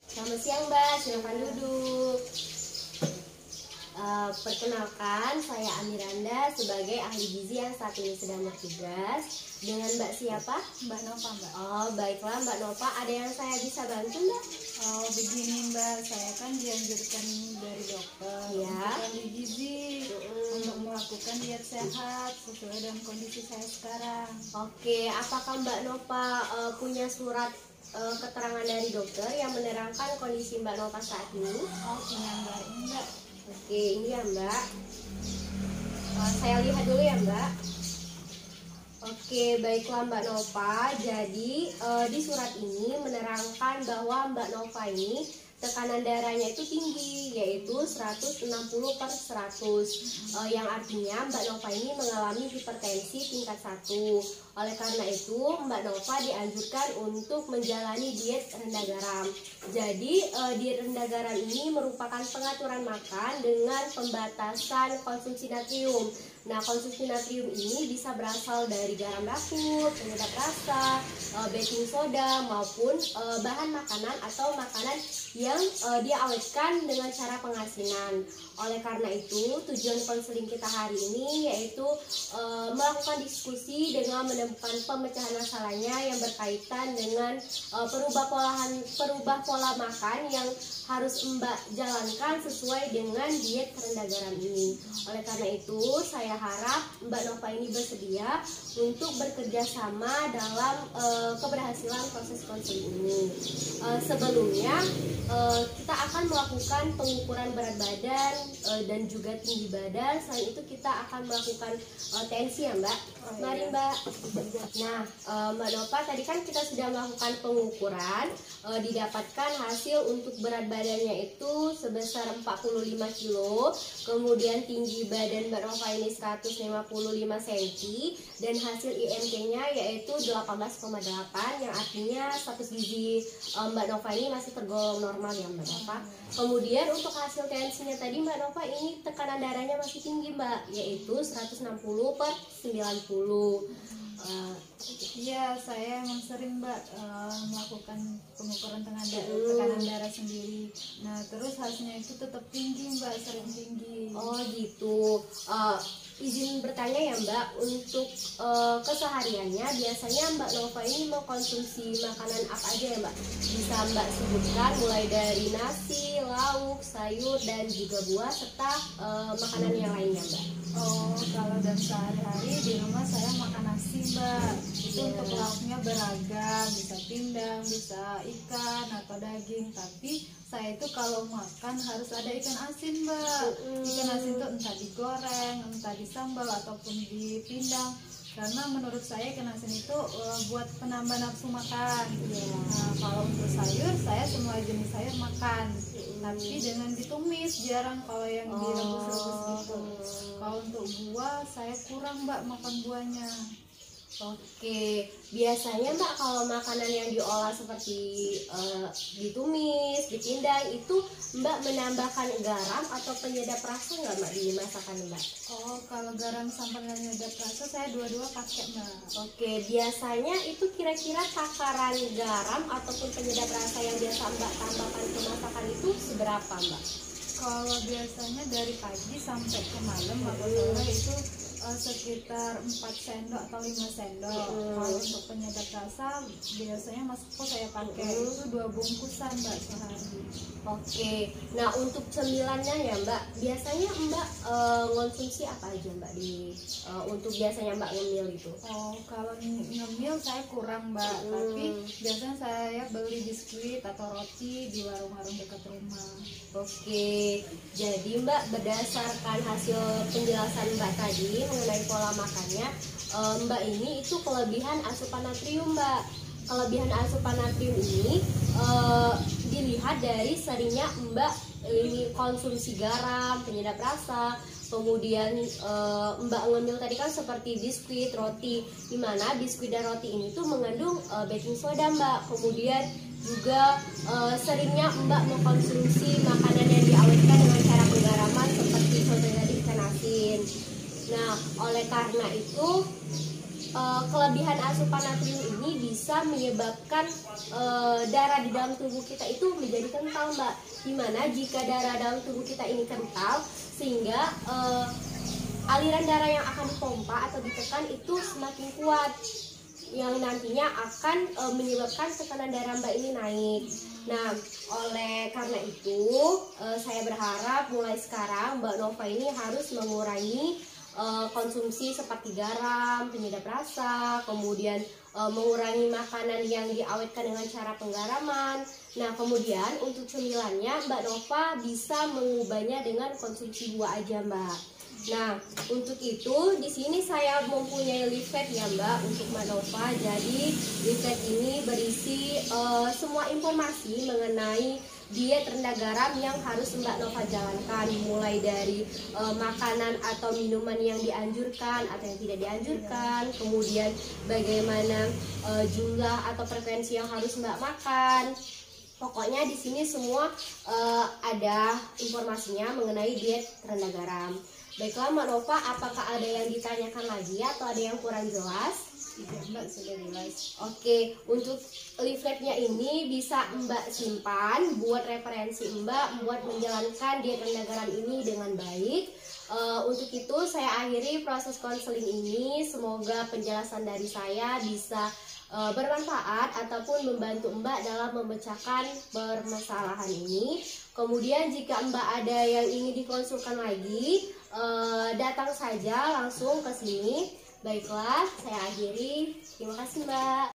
Selamat siang Mbak, silakan duduk. Perkenalkan, saya Amiranda sebagai ahli gizi yang saat ini sedang bertugas. Dengan Mbak siapa? Mbak Nova, Mbak. Oh, baiklah Mbak Nova, ada yang saya bisa bantu Mbak? Oh, begini Mbak, saya kan dianjurkan dari dokter Ya. untuk ahli gizi untuk melakukan diet sehat sesuai dengan kondisi saya sekarang. Oke, apakah Mbak Nova punya surat keterangan dari dokter yang menerangkan kondisi Mbak Nova saat ini? Oh, punya Mbak ini Mbak. Oke, ini ya Mbak. Saya lihat dulu ya Mbak. Oke, baiklah Mbak Nova. Jadi di surat ini menerangkan bahwa Mbak Nova ini tekanan darahnya itu tinggi, yaitu 160/100, yang artinya Mbak Nova ini mengalami hipertensi tingkat 1. Oleh karena itu Mbak Nova dianjurkan untuk menjalani diet rendah garam. Jadi diet rendah garam ini merupakan pengaturan makan dengan pembatasan konsumsi natrium. Nah, konsumsi natrium ini bisa berasal dari garam dapur, penyedap rasa, baking soda, maupun bahan makanan atau makanan yang diawetkan dengan cara pengasinan. Oleh karena itu, tujuan konseling kita hari ini yaitu melakukan diskusi dengan menemukan pemecahan masalahnya yang berkaitan dengan perubah pola makan yang harus Mbak jalankan sesuai dengan diet rendah garam ini. Oleh karena itu, saya harap Mbak Nova ini bersedia untuk bekerja sama dalam keberhasilan proses konseling ini. Sebelumnya, kita akan melakukan pengukuran berat badan dan juga tinggi badan. Selain itu kita akan melakukan tensi ya Mbak. Mari Mbak. Nah, Mbak Nova tadi kan kita sudah melakukan pengukuran, didapatkan hasil untuk berat badannya itu sebesar 45 kilo, kemudian tinggi badan Mbak Nova ini 155 cm, dan hasil IMC-nya yaitu 18,8, yang artinya status gizi Mbak Nova ini masih tergolong normal ya Mbak Nova. Kemudian untuk hasil tensinya tadi Mbak Nova ini tekanan darahnya masih tinggi Mbak, yaitu 160/90. Iya, saya emang sering Mbak melakukan pengukuran tekanan darah sendiri. Nah, terus hasilnya itu tetap tinggi Mbak, sering tinggi. Oh gitu. Izin bertanya ya Mbak, untuk kesehariannya biasanya Mbak Nova ini mengkonsumsi makanan apa aja ya Mbak? Bisa Mbak sebutkan mulai dari nasi, lauk, sayur, dan juga buah, serta makanan yang lainnya Mbak. Oh, kalau dan sehari-hari di rumah saya makan nasi Mbak. Itu untuk lauknya beragam, bisa pindang, bisa ikan atau daging. Tapi saya itu kalau makan harus ada ikan asin Mbak. Ikan asin itu entah digoreng, entah disambal ataupun dipindang. Karena menurut saya ikan asin itu buat penambah nafsu makan. Nah, kalau untuk sayur, saya semua jenis sayur makan. Tapi dengan ditumis, jarang kalau yang direbus-rebus gitu. Kalau untuk buah, saya kurang Mbak makan buahnya. Oke, biasanya Mbak kalau makanan yang diolah seperti ditumis, dipindang, itu Mbak menambahkan garam atau penyedap rasa nggak Mbak di masakan Mbak? Oh, kalau garam sama penyedap rasa saya dua-dua pakai Mbak. Oke, biasanya itu kira-kira takaran garam ataupun penyedap rasa yang biasa Mbak tambahkan ke masakan itu seberapa Mbak? Kalau biasanya dari pagi sampai ke malam atau sore itu sekitar 4 sendok atau 5 sendok. Kalau untuk penyedap rasa biasanya masukku saya pakai itu 2 bungkusan Mbak sehari. Oke, nah untuk cemilannya ya Mbak, biasanya Mbak konsumsi apa aja Mbak untuk biasanya Mbak ngemil itu? Oh, kalau ngemil saya kurang Mbak, tapi biasanya saya beli biskuit atau roti di warung-warung dekat rumah. Oke, jadi Mbak berdasarkan hasil penjelasan Mbak tadi mengenai pola makannya, Mbak ini itu kelebihan asupan natrium Mbak. Kelebihan asupan natrium ini dilihat dari seringnya Mbak ini konsumsi garam, penyedap rasa, kemudian Mbak ngemil tadi kan seperti biskuit, roti, dimana biskuit dan roti ini tuh mengandung baking soda Mbak. Kemudian juga seringnya Mbak mengkonsumsi makanan yang diawetkan dengan cara penggaraman seperti contohnya tadi ikan asin. Nah, oleh karena itu kelebihan asupan natrium ini bisa menyebabkan darah di dalam tubuh kita itu menjadi kental, Mbak. Dimana jika darah dalam tubuh kita ini kental, sehingga aliran darah yang akan dipompa atau ditekan itu semakin kuat, yang nantinya akan menyebabkan tekanan darah Mbak ini naik. Nah, oleh karena itu saya berharap mulai sekarang Mbak Nova ini harus mengurangi konsumsi seperti garam, penyedap rasa, kemudian mengurangi makanan yang diawetkan dengan cara penggaraman. Nah, kemudian untuk cemilannya Mbak Nova bisa mengubahnya dengan konsumsi buah aja, Mbak. Nah, untuk itu di sini saya mempunyai leaflet ya, Mbak, untuk Mbak Nova. Jadi leaflet ini berisi semua informasi mengenai diet rendah garam yang harus Mbak Nova jalankan, mulai dari makanan atau minuman yang dianjurkan atau yang tidak dianjurkan, kemudian bagaimana jumlah atau frekuensi yang harus Mbak makan. Pokoknya di sini semua ada informasinya mengenai diet rendah garam. Baiklah Mbak Nova, apakah ada yang ditanyakan lagi atau ada yang kurang jelas? Tidak, Mbak, sudah jelas. Oke, untuk leafletnya ini bisa Mbak simpan buat referensi Mbak buat menjalankan diet rendah garam ini dengan baik. Untuk itu saya akhiri proses konseling ini. Semoga penjelasan dari saya bisa bermanfaat ataupun membantu Mbak dalam memecahkan permasalahan ini. Kemudian jika Mbak ada yang ingin dikonsulkan lagi, datang saja langsung ke sini. Baiklah, saya akhiri. Terima kasih Mbak.